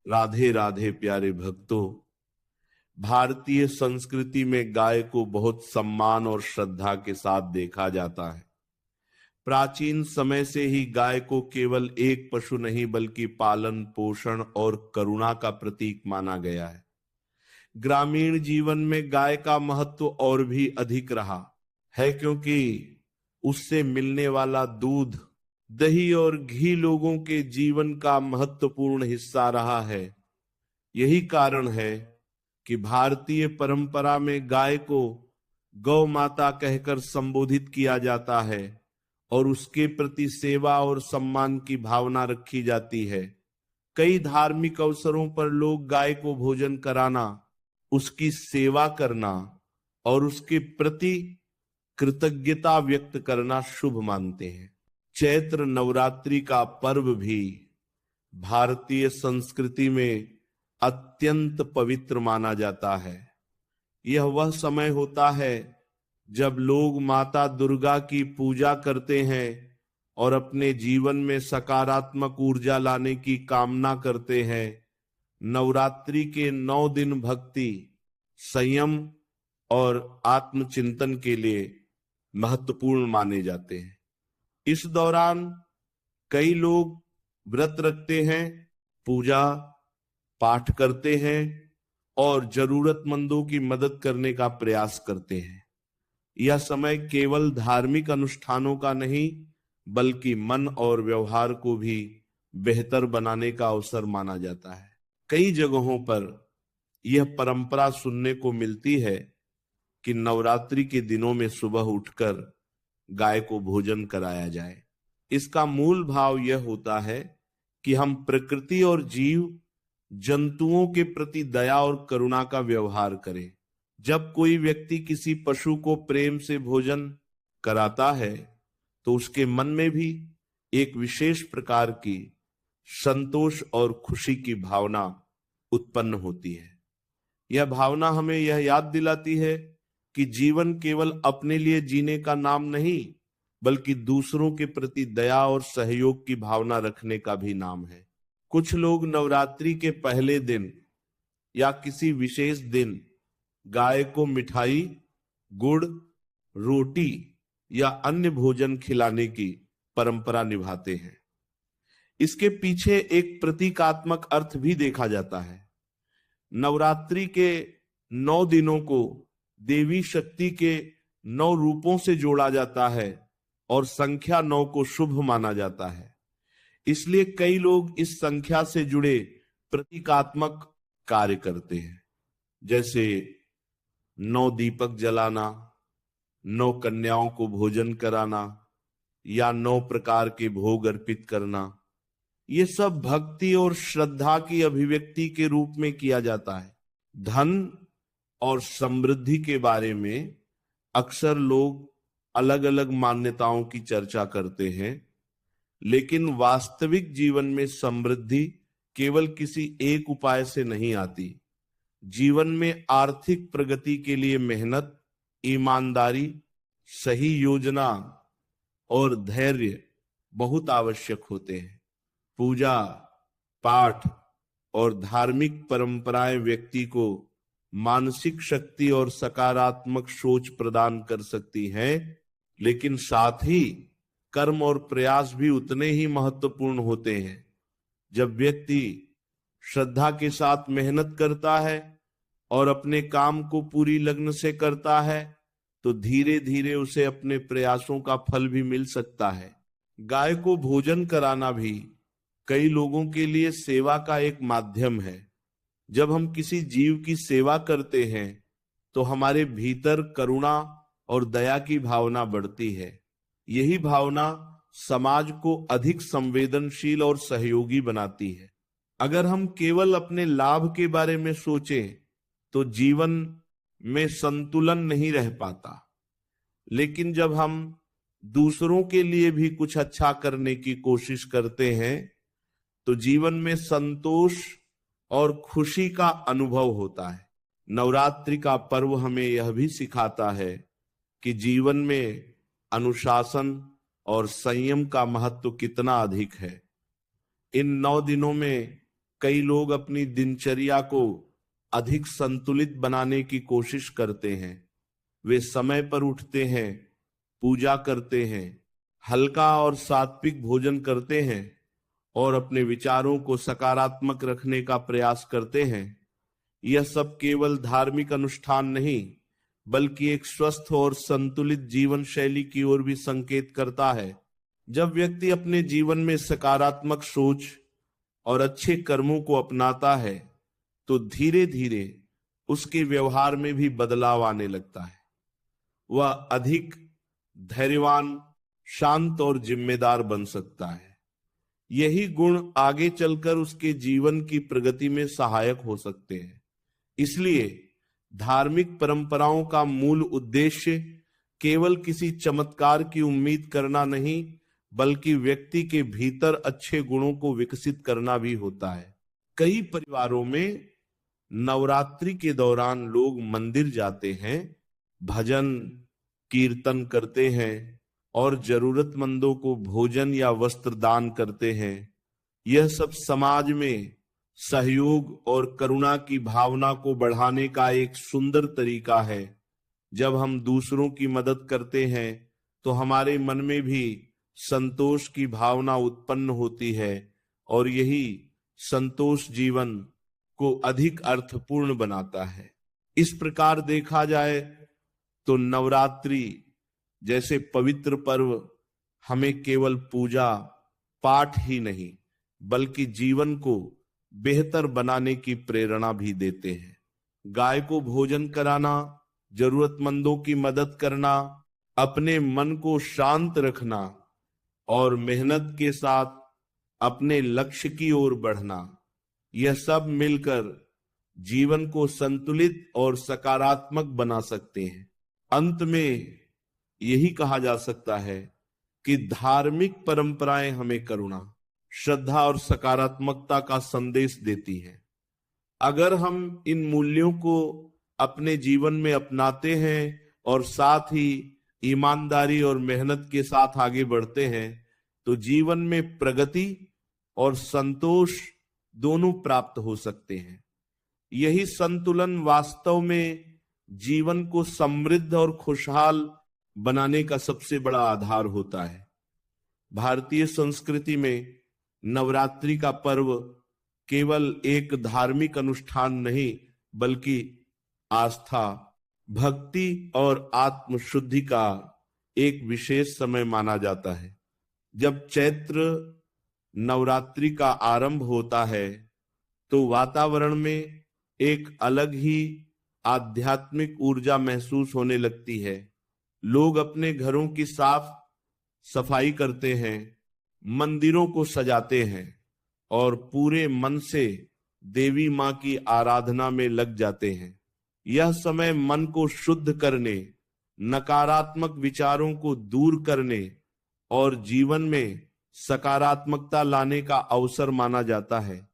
राधे राधे प्यारे भक्तों। भारतीय संस्कृति में गाय को बहुत सम्मान और श्रद्धा के साथ देखा जाता है। प्राचीन समय से ही गाय को केवल एक पशु नहीं बल्कि पालन पोषण और करुणा का प्रतीक माना गया है। ग्रामीण जीवन में गाय का महत्व और भी अधिक रहा है, क्योंकि उससे मिलने वाला दूध, दही और घी लोगों के जीवन का महत्वपूर्ण हिस्सा रहा है। यही कारण है कि भारतीय परंपरा में गाय को गौ माता कहकर संबोधित किया जाता है और उसके प्रति सेवा और सम्मान की भावना रखी जाती है। कई धार्मिक अवसरों पर लोग गाय को भोजन कराना, उसकी सेवा करना और उसके प्रति कृतज्ञता व्यक्त करना शुभ मानते हैं। चैत्र नवरात्रि का पर्व भी भारतीय संस्कृति में अत्यंत पवित्र माना जाता है। यह वह समय होता है जब लोग माता दुर्गा की पूजा करते हैं और अपने जीवन में सकारात्मक ऊर्जा लाने की कामना करते हैं। नवरात्रि के 9 दिन भक्ति, संयम और आत्मचिंतन के लिए महत्वपूर्ण माने जाते हैं। इस दौरान कई लोग व्रत रखते हैं, पूजा पाठ करते हैं और जरूरतमंदों की मदद करने का प्रयास करते हैं। यह समय केवल धार्मिक अनुष्ठानों का नहीं बल्कि मन और व्यवहार को भी बेहतर बनाने का अवसर माना जाता है। कई जगहों पर यह परंपरा सुनने को मिलती है कि नवरात्रि के दिनों में सुबह उठकर गाय को भोजन कराया जाए। इसका मूल भाव यह होता है कि हम प्रकृति और जीव जंतुओं के प्रति दया और करुणा का व्यवहार करें। जब कोई व्यक्ति किसी पशु को प्रेम से भोजन कराता है तो उसके मन में भी एक विशेष प्रकार की संतोष और खुशी की भावना उत्पन्न होती है। यह भावना हमें यह याद दिलाती है कि जीवन केवल अपने लिए जीने का नाम नहीं बल्कि दूसरों के प्रति दया और सहयोग की भावना रखने का भी नाम है। कुछ लोग नवरात्रि के पहले दिन या किसी विशेष दिन गाय को मिठाई, गुड़, रोटी या अन्य भोजन खिलाने की परंपरा निभाते हैं। इसके पीछे एक प्रतीकात्मक अर्थ भी देखा जाता है। नवरात्रि के 9 दिनों को देवी शक्ति के 9 रूपों से जोड़ा जाता है और संख्या 9 को शुभ माना जाता है। इसलिए कई लोग इस संख्या से जुड़े प्रतीकात्मक कार्य करते हैं, जैसे 9 दीपक जलाना, 9 कन्याओं को भोजन कराना या 9 प्रकार के भोग अर्पित करना। ये सब भक्ति और श्रद्धा की अभिव्यक्ति के रूप में किया जाता है। धन और समृद्धि के बारे में अक्सर लोग अलग अलग मान्यताओं की चर्चा करते हैं, लेकिन वास्तविक जीवन में समृद्धि केवल किसी एक उपाय से नहीं आती। जीवन में आर्थिक प्रगति के लिए मेहनत, ईमानदारी, सही योजना और धैर्य बहुत आवश्यक होते हैं। पूजा पाठ और धार्मिक परंपराएं व्यक्ति को मानसिक शक्ति और सकारात्मक सोच प्रदान कर सकती हैं, लेकिन साथ ही कर्म और प्रयास भी उतने ही महत्वपूर्ण होते हैं। जब व्यक्ति श्रद्धा के साथ मेहनत करता है और अपने काम को पूरी लगन से करता है तो धीरे धीरे उसे अपने प्रयासों का फल भी मिल सकता है। गाय को भोजन कराना भी कई लोगों के लिए सेवा का एक माध्यम है। जब हम किसी जीव की सेवा करते हैं तो हमारे भीतर करुणा और दया की भावना बढ़ती है। यही भावना समाज को अधिक संवेदनशील और सहयोगी बनाती है। अगर हम केवल अपने लाभ के बारे में सोचें तो जीवन में संतुलन नहीं रह पाता, लेकिन जब हम दूसरों के लिए भी कुछ अच्छा करने की कोशिश करते हैं तो जीवन में संतोष और खुशी का अनुभव होता है। नवरात्रि का पर्व हमें यह भी सिखाता है कि जीवन में अनुशासन और संयम का महत्व कितना अधिक है। इन 9 दिनों में कई लोग अपनी दिनचर्या को अधिक संतुलित बनाने की कोशिश करते हैं। वे समय पर उठते हैं, पूजा करते हैं, हल्का और सात्विक भोजन करते हैं और अपने विचारों को सकारात्मक रखने का प्रयास करते हैं। यह सब केवल धार्मिक अनुष्ठान नहीं, बल्कि एक स्वस्थ और संतुलित जीवन शैली की ओर भी संकेत करता है। जब व्यक्ति अपने जीवन में सकारात्मक सोच और अच्छे कर्मों को अपनाता है, तो धीरे धीरे उसके व्यवहार में भी बदलाव आने लगता है। वह अधिक धैर्यवान, शांत और जिम्मेदार बन सकता है। यही गुण आगे चलकर उसके जीवन की प्रगति में सहायक हो सकते हैं। इसलिए धार्मिक परंपराओं का मूल उद्देश्य केवल किसी चमत्कार की उम्मीद करना नहीं, बल्कि व्यक्ति के भीतर अच्छे गुणों को विकसित करना भी होता है। कई परिवारों में नवरात्रि के दौरान लोग मंदिर जाते हैं, भजन कीर्तन करते हैं और जरूरतमंदों को भोजन या वस्त्र दान करते हैं। यह सब समाज में सहयोग और करुणा की भावना को बढ़ाने का एक सुंदर तरीका है। जब हम दूसरों की मदद करते हैं तो हमारे मन में भी संतोष की भावना उत्पन्न होती है और यही संतोष जीवन को अधिक अर्थपूर्ण बनाता है। इस प्रकार देखा जाए तो नवरात्रि जैसे पवित्र पर्व हमें केवल पूजा पाठ ही नहीं, बल्कि जीवन को बेहतर बनाने की प्रेरणा भी देते हैं। गाय को भोजन कराना, जरूरतमंदों की मदद करना, अपने मन को शांत रखना और मेहनत के साथ अपने लक्ष्य की ओर बढ़ना, यह सब मिलकर जीवन को संतुलित और सकारात्मक बना सकते हैं। अंत में यही कहा जा सकता है कि धार्मिक परंपराएं हमें करुणा, श्रद्धा और सकारात्मकता का संदेश देती हैं। अगर हम इन मूल्यों को अपने जीवन में अपनाते हैं और साथ ही ईमानदारी और मेहनत के साथ आगे बढ़ते हैं, तो जीवन में प्रगति और संतोष दोनों प्राप्त हो सकते हैं। यही संतुलन वास्तव में जीवन को समृद्ध और खुशहाल बनाने का सबसे बड़ा आधार होता है। भारतीय संस्कृति में नवरात्रि का पर्व केवल एक धार्मिक अनुष्ठान नहीं, बल्कि आस्था, भक्ति और आत्मशुद्धि का एक विशेष समय माना जाता है। जब चैत्र नवरात्रि का आरंभ होता है तो वातावरण में एक अलग ही आध्यात्मिक ऊर्जा महसूस होने लगती है। लोग अपने घरों की साफ सफाई करते हैं, मंदिरों को सजाते हैं और पूरे मन से देवी मां की आराधना में लग जाते हैं। यह समय मन को शुद्ध करने, नकारात्मक विचारों को दूर करने और जीवन में सकारात्मकता लाने का अवसर माना जाता है।